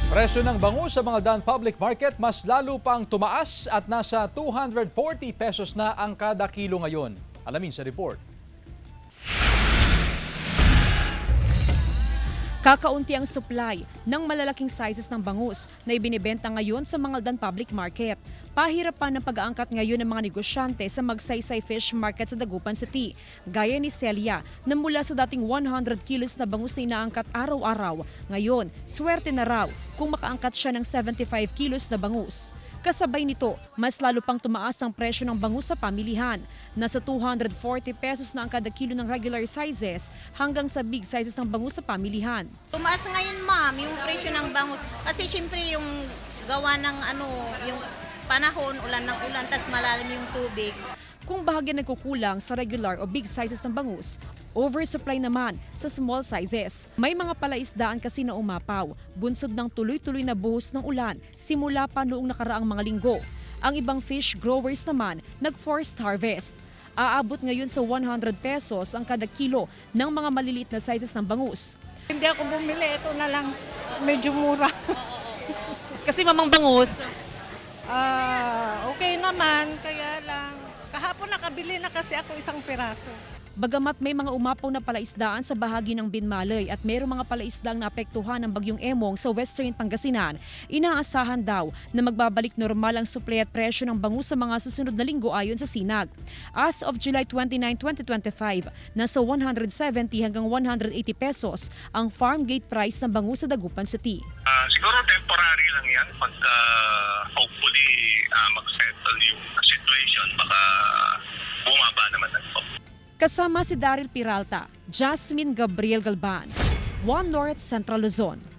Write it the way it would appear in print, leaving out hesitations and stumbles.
Presyo ng bangus sa mga Dan Public Market mas lalo pang tumaas at nasa 240 pesos na ang kada kilo ngayon. Alamin sa report. Kakaunti ang supply ng malalaking sizes ng bangus na ibinibenta ngayon sa mga Dan Public Market. Pahirapan ng pag-aangkat ngayon ng mga negosyante sa Magsaysay Fish Market sa Dagupan City. Gaya ni Celia na mula sa dating 100 kilos na bangus na inaangkat araw-araw, ngayon swerte na raw kung makaangkat siya ng 75 kilos na bangus. Kasabay nito, mas lalo pang tumaas ang presyo ng bangus sa pamilihan. Nasa 240 pesos na ang kada kilo ng regular sizes hanggang sa big sizes ng bangus sa pamilihan. Tumaas ngayon ma'am, yung presyo ng bangus. Kasi syempre yung gawa ng yung panahon, ulan ng ulan, tas malalim yung tubig. Kung bahagya nagkukulang sa regular o big sizes ng bangus, oversupply naman sa small sizes. May mga palaisdaan kasi na umapaw, bunsod ng tuloy-tuloy na buhos ng ulan simula pa noong nakaraang mga linggo. Ang ibang fish growers naman nag-forced harvest. Aabot ngayon sa 100 pesos ang kada kilo ng mga maliliit na sizes ng bangus. Hindi ako bumili, ito na lang, medyo mura. Kasi mamang bangus, Okay naman, kaya lang, kahapon nakabili na kasi ako isang piraso. bagamat may mga umapaw na palaisdaan sa bahagi ng Binmalay at mayroong mga palaisdang naapektuhan ng bagyong Emong sa Western Pangasinan, inaasahan daw na magbabalik normal ang supply at presyo ng bangus sa mga susunod na linggo ayon sa SINAG. As of July 29, 2025, nasa 170 hanggang 180 pesos ang farm gate price ng bangus sa Dagupan City. Siguro temporary lang yan pagka hopefully mag-settle yung situation, baka bumaba naman po. Kasama si Daryl Peralta, Jasmine Gabriel Galban, One North Central Luzon.